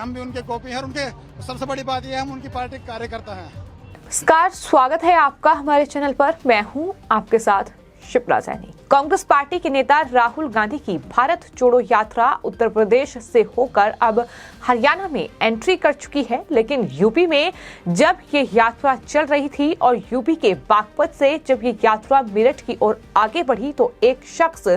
हम भी उनके कॉपी हैं और उनके सबसे बड़ी बात यह है हम उनकी पार्टी के कार्यकर्ता हैं। नमस्कार, स्वागत है आपका हमारे चैनल पर। मैं हूं आपके साथ शिप्रा सैनी। कांग्रेस पार्टी के नेता राहुल गांधी की भारत जोड़ो यात्रा उत्तर प्रदेश से होकर अब हरियाणा में एंट्री कर चुकी है, लेकिन यूपी में जब ये यात्रा चल रही थी और यूपी के बागपत से जब ये यात्रा मेरठ की ओर आगे बढ़ी तो एक शख्स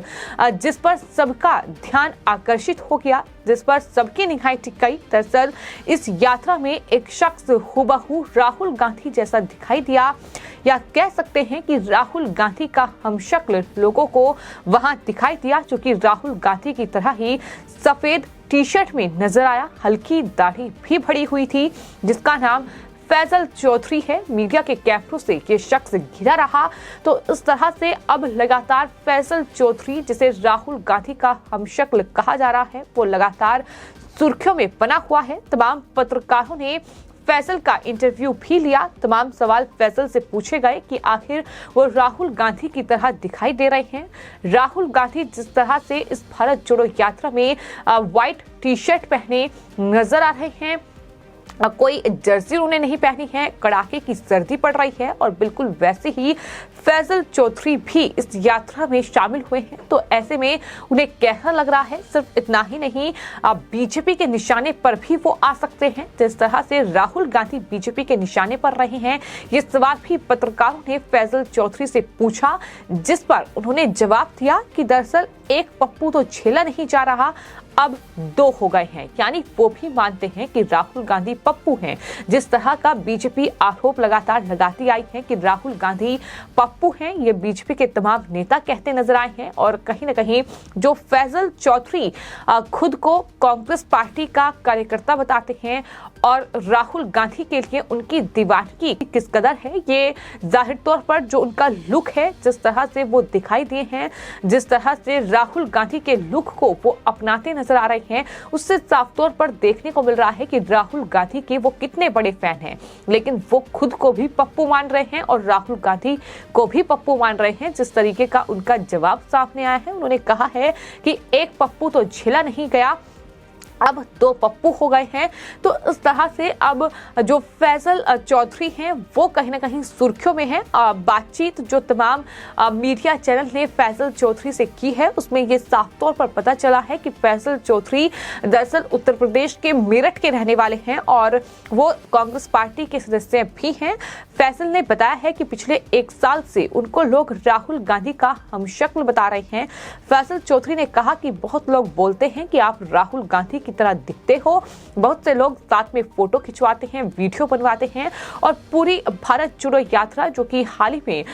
जिस पर सबका ध्यान आकर्षित हो गया, जिस पर सबकी निगाहें टिक गई। दरअसल इस यात्रा में एक शख्स हूबहू राहुल गांधी जैसा दिखाई दिया, या कह सकते हैं कि राहुल गांधी का हमशक्ल लोगों को वहां दिखाई दिया, जो कि राहुल गांधी की तरह ही सफेद टी शर्ट में नजर आया। हल्की दाढ़ी भी भरी हुई थी, जिसका नाम फैजल चौधरी है। मीडिया के कैमरों से ये शख्स घिरा रहा, तो इस तरह से अब लगातार फैजल चौधरी, जिसे राहुल गांधी का हमशक्ल कहा जा रहा है, वो लगातार सुर्खियों में बना हुआ है। तमाम पत्रकारों ने फैजल का इंटरव्यू भी लिया। तमाम सवाल फैजल से पूछे गए कि आखिर वो राहुल गांधी की तरह दिखाई दे रहे हैं। राहुल गांधी जिस तरह से इस भारत जोड़ो यात्रा में व्हाइट टी शर्ट पहने नजर आ रहे हैं, कोई जर्सी उन्हें नहीं पहनी है, कड़ाके की सर्दी पड़ रही है, और बिल्कुल वैसे ही फैजल चौधरी भी इस यात्रा में शामिल हुए हैं। तो ऐसे में उन्हें कैसा लग रहा है? सिर्फ इतना ही नहीं, बीजेपी के निशाने पर भी वो आ सकते हैं। जिस तरह से राहुल गांधी बीजेपी के निशाने पर रहे हैं, ये सवाल भी पत्रकारों ने फैजल चौधरी से पूछा, जिस पर उन्होंने जवाब दिया कि दरअसल एक पप्पू तो झेला नहीं जा रहा, अब दो हो गए हैं। यानी वो भी मानते हैं कि राहुल गांधी पप्पू हैं। जिस तरह का बीजेपी आरोप लगातार लगाती आई है कि राहुल गांधी पप्पू हैं, ये बीजेपी के तमाम नेता कहते नजर आए हैं। और कहीं ना कहीं जो फैजल चौधरी खुद को कांग्रेस पार्टी का कार्यकर्ता बताते हैं, और राहुल गांधी के लिए उनकी दीवानगी किस कदर है, ये जाहिर तौर पर जो उनका लुक है, जिस तरह से वो दिखाई दिए हैं, जिस तरह से राहुल गांधी के लुक को वो अपनाते नजर आ रहे हैं, उससे साफ तौर पर देखने को मिल रहा है कि राहुल गांधी के वो कितने बड़े फैन हैं। लेकिन वो खुद को भी पप्पू मान रहे हैं और राहुल गांधी को भी पप्पू मान रहे हैं। जिस तरीके का उनका जवाब सामने आया है, उन्होंने कहा है कि एक पप्पू तो झेला नहीं गया, अब दो पप्पू हो गए हैं। तो इस तरह से अब जो फैजल चौधरी हैं वो कहीं ना कहीं सुर्खियों में है। बातचीत जो तमाम मीडिया चैनल ने फैजल चौधरी से की है, उसमें ये साफ तौर पर पता चला है कि फैजल चौधरी दरअसल उत्तर प्रदेश के मेरठ के रहने वाले हैं और वो कांग्रेस पार्टी के सदस्य भी हैं। फैजल ने बताया है कि पिछले एक साल से उनको लोग राहुल गांधी का हमशक्ल बता रहे हैं। फैजल चौधरी ने कहा कि बहुत लोग बोलते हैं कि आप राहुल गांधी की तरह दिखते हो, बहुत से लोग साथ में फोटो खिंचवाते हैं, वीडियो बनवाते हैं, और पूरी भारत जोड़ो यात्रा जो कि हाल ही में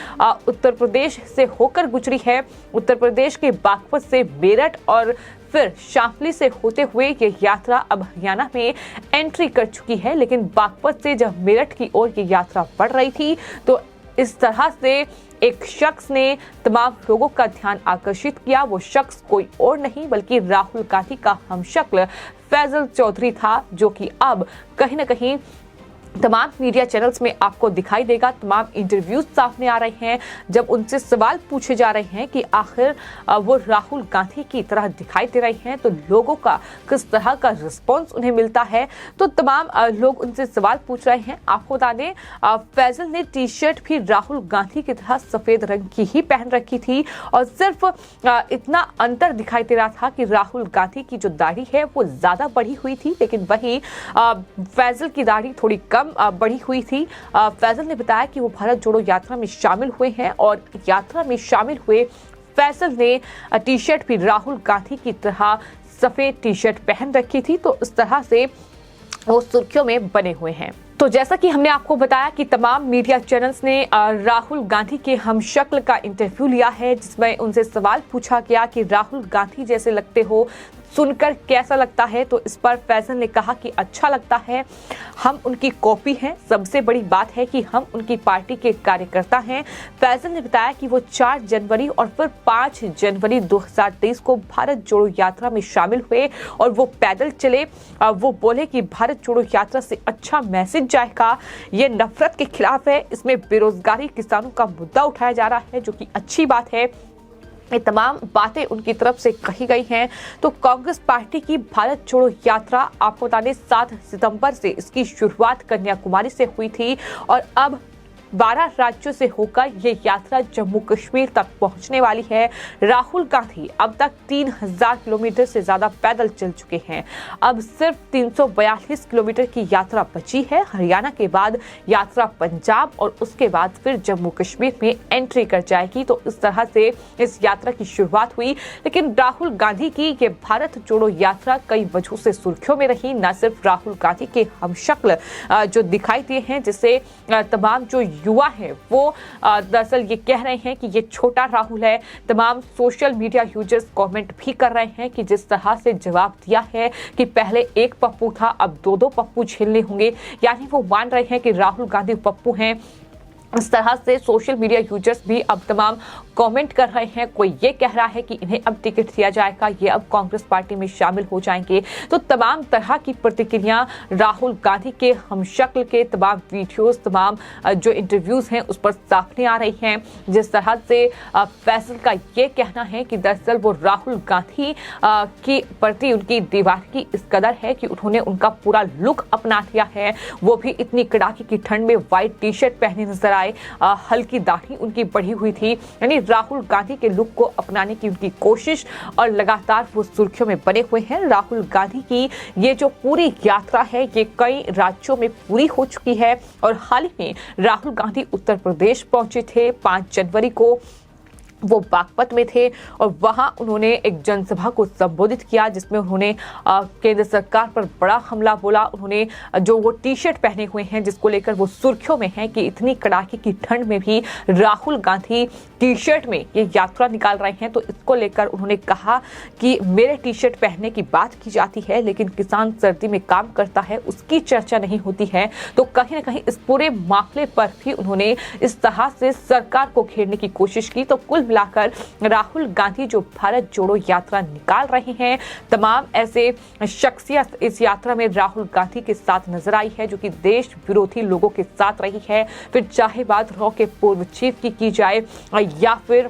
उत्तर प्रदेश से होकर गुजरी है, उत्तर प्रदेश के बागपत से मेरठ और फिर शामली से होते हुए ये यात्रा अब हरियाणा में एंट्री कर चुकी है। लेकिन बागपत से जब मेरठ की ओर ये यात्रा बढ़ रही थी तो इस तरह से एक शख्स ने तमाम लोगों का ध्यान आकर्षित किया। वो शख्स कोई और नहीं बल्कि राहुल गांधी का हमशक्ल फैजल चौधरी था, जो कि अब कहीं ना कहीं तमाम मीडिया चैनल्स में आपको दिखाई देगा। तमाम इंटरव्यूज सामने आ रहे हैं, जब उनसे सवाल पूछे जा रहे हैं कि आखिर वो राहुल गांधी की तरह दिखाई दे रही हैं, तो लोगों का किस तरह का रिस्पॉन्स उन्हें मिलता है। तो तमाम लोग उनसे सवाल पूछ रहे हैं। आपको बता दें, फैजल ने टी शर्ट भी राहुल गांधी की तरह सफेद रंग की ही पहन रखी थी, और सिर्फ इतना अंतर दिखाई दे रहा था कि राहुल गांधी की जो दाढ़ी है वो ज्यादा बढ़ी हुई थी, लेकिन वहीं फैजल की दाढ़ी थोड़ी कम बढ़ी हुई थी। फैजल ने बताया कि वो भारत जोड़ो यात्रा में शामिल हुए हैं, और यात्रा में शामिल हुए फैजल ने टी शर्ट भी राहुल गांधी की तरह सफेद टी शर्ट पहन रखी थी। तो इस तरह से वो सुर्खियों में बने हुए हैं। तो जैसा कि हमने आपको बताया कि तमाम मीडिया चैनल्स ने राहुल गांधी के हमशक्ल का इंटरव्यू लिया है, जिसमें उनसे सवाल पूछा गया कि राहुल गांधी जैसे लगते हो, सुनकर कैसा लगता है। तो इस पर फैजल ने कहा कि अच्छा लगता है, हम उनकी कॉपी हैं, सबसे बड़ी बात है कि हम उनकी पार्टी के कार्यकर्ता हैं। फैजल ने बताया कि वो 4 जनवरी और फिर 5 जनवरी 2023 को भारत जोड़ो यात्रा में शामिल हुए और वो पैदल चले। वो बोले कि भारत जोड़ो यात्रा से अच्छा मैसेज जाएगा, ये नफरत के खिलाफ है, इसमें बेरोजगारी, किसानों का मुद्दा उठाया जा रहा है, जो कि अच्छी बात है। ये तमाम बातें उनकी तरफ से कही गई हैं। तो कांग्रेस पार्टी की भारत जोड़ो यात्रा आपको बता दें 7 सितंबर से इसकी शुरुआत कन्याकुमारी से हुई थी और अब 12 राज्यों से होकर ये यात्रा जम्मू कश्मीर तक पहुंचने वाली है। राहुल गांधी अब तक 3000 किलोमीटर से ज्यादा पैदल चल चुके हैं। अब सिर्फ 342 किलोमीटर की यात्रा बची है। हरियाणा के बाद यात्रा पंजाब और उसके बाद फिर जम्मू कश्मीर में एंट्री कर जाएगी। तो इस तरह से इस यात्रा की शुरुआत हुई। लेकिन राहुल गांधी की ये भारत जोड़ो यात्रा कई वजहों से सुर्खियों में रही। न सिर्फ राहुल गांधी के हमशक्ल जो दिखाई दिए हैं, जिससे तमाम जो युवा है वो दरअसल ये कह रहे हैं कि ये छोटा राहुल है। तमाम सोशल मीडिया यूजर्स कमेंट भी कर रहे हैं कि जिस तरह से जवाब दिया है कि पहले एक पप्पू था, अब 2 पप्पू झेलने होंगे, यानी वो मान रहे हैं कि राहुल गांधी पप्पू हैं। इस तरह से सोशल मीडिया यूजर्स भी अब तमाम कमेंट कर रहे हैं। कोई ये कह रहा है कि इन्हें अब टिकट दिया जाएगा, ये अब कांग्रेस पार्टी में शामिल हो जाएंगे। तो तमाम तरह की प्रतिक्रिया राहुल गांधी के हमशक्ल के तमाम वीडियोस, तमाम जो इंटरव्यूज हैं उस पर सामने आ रही हैं। जिस तरह से फैसल का ये कहना है कि दरअसल वो राहुल गांधी की प्रति उनकी दीवानगी इस कदर है कि उन्होंने उनका पूरा लुक अपना लिया है। वो भी इतनी कड़ाके की ठंड में व्हाइट टी-शर्ट पहने नजर आए, हल्की दाढ़ी उनकी बढ़ी हुई थी। यानी राहुल गांधी के लुक को अपनाने की उनकी कोशिश और लगातार वो सुर्खियों में बने हुए हैं। राहुल गांधी की ये जो पूरी यात्रा है ये कई राज्यों में पूरी हो चुकी है और हाल ही में राहुल गांधी उत्तर प्रदेश पहुंचे थे। 5 जनवरी को वो बागपत में थे और वहां उन्होंने एक जनसभा को संबोधित किया, जिसमें उन्होंने केंद्र सरकार पर बड़ा हमला बोला। उन्होंने जो वो टी-शर्ट पहने हुए हैं जिसको लेकर वो सुर्खियों में है कि इतनी कड़ाके की ठंड में भी राहुल गांधी टी-शर्ट में ये यात्रा निकाल रहे हैं। तो इसको लेकर उन्होंने कहा कि मेरे टी-शर्ट पहनने की बात की जाती है, लेकिन किसान सर्दी में काम करता है उसकी चर्चा नहीं होती है। तो कहीं ना कहीं इस पूरे मामले पर भी उन्होंने इस तरह से सरकार को घेरने की कोशिश की। तो कुल मिलाकर राहुल गांधी जो भारत जोड़ो यात्रा निकाल रहे हैं, तमाम ऐसे शख्सियत इस यात्रा में राहुल गांधी के साथ नजर आई है जो कि देश विरोधी लोगों के साथ रही है। फिर चाहे बात रॉ के पूर्व चीफ की जाए या फिर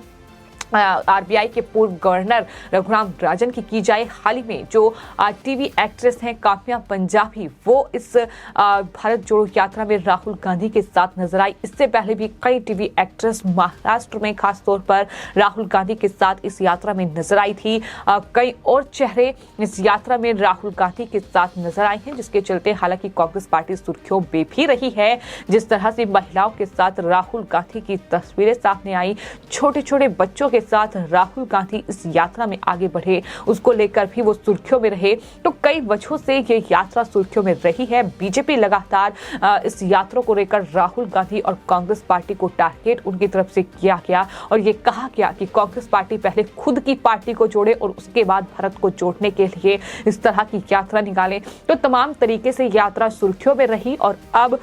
आरबीआई के पूर्व गवर्नर रघुराम राजन की जाए, हाल ही में जो टीवी एक्ट्रेस हैं काम्या पंजाबी, वो इस भारत जोड़ो यात्रा में राहुल गांधी के साथ नजर आई। इससे पहले भी कई टीवी एक्ट्रेस महाराष्ट्र में खास तौर पर राहुल गांधी के साथ इस यात्रा में नजर आई थी। कई और चेहरे इस यात्रा में राहुल गांधी के साथ नजर आए हैं, जिसके चलते हालांकि कांग्रेस पार्टी सुर्खियों में भी रही है। जिस तरह से महिलाओं के साथ राहुल गांधी की तस्वीरें सामने आई, छोटे छोटे बच्चों के साथ राहुल गांधी इस यात्रा में आगे बढ़े, उसको लेकर भी वो सुर्खियों में रहे। तो कई वजहों से ये यात्रा सुर्खियों में रही है। बीजेपी लगातार इस यात्रा को लेकर राहुल गांधी और कांग्रेस पार्टी को टारगेट उनकी तरफ से किया गया और ये कहा गया कि कांग्रेस पार्टी पहले खुद की पार्टी को जोड़े और उसके बाद भारत को जोड़ने के लिए इस तरह की यात्रा निकाले। तो तमाम तरीके से यात्रा सुर्खियों में रही और अब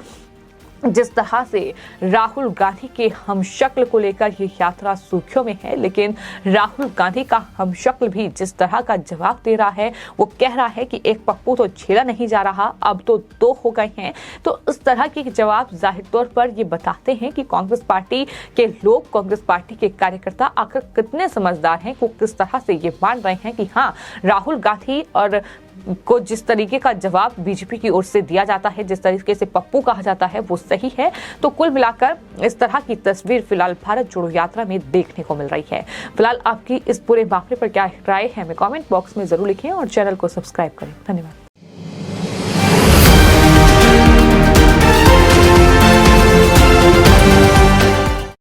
जिस तरह से राहुल गांधी के हमशक्ल को लेकर ये यात्रा सुर्खियों में है, लेकिन राहुल गांधी का हमशक्ल भी जिस तरह का जवाब दे रहा है, वो कह रहा है कि एक पप्पू तो झेला नहीं जा रहा, अब तो 2 हो गए हैं। तो इस तरह के जवाब जाहिर तौर पर ये बताते हैं कि कांग्रेस पार्टी के लोग, कांग्रेस पार्टी के कार्यकर्ता आखिर कितने समझदार हैं, वो किस तरह से ये मान रहे हैं कि हाँ, राहुल गांधी और को जिस तरीके का जवाब बीजेपी की ओर से दिया जाता है, जिस तरीके से पप्पू कहा जाता है, वो सही है। तो कुल मिलाकर इस तरह की तस्वीर फिलहाल भारत जोड़ो यात्रा में देखने को मिल रही है। फिलहाल आपकी इस पूरे मामले पर क्या राय है, हमें कमेंट बॉक्स में जरूर लिखें और चैनल को सब्सक्राइब करें। धन्यवाद।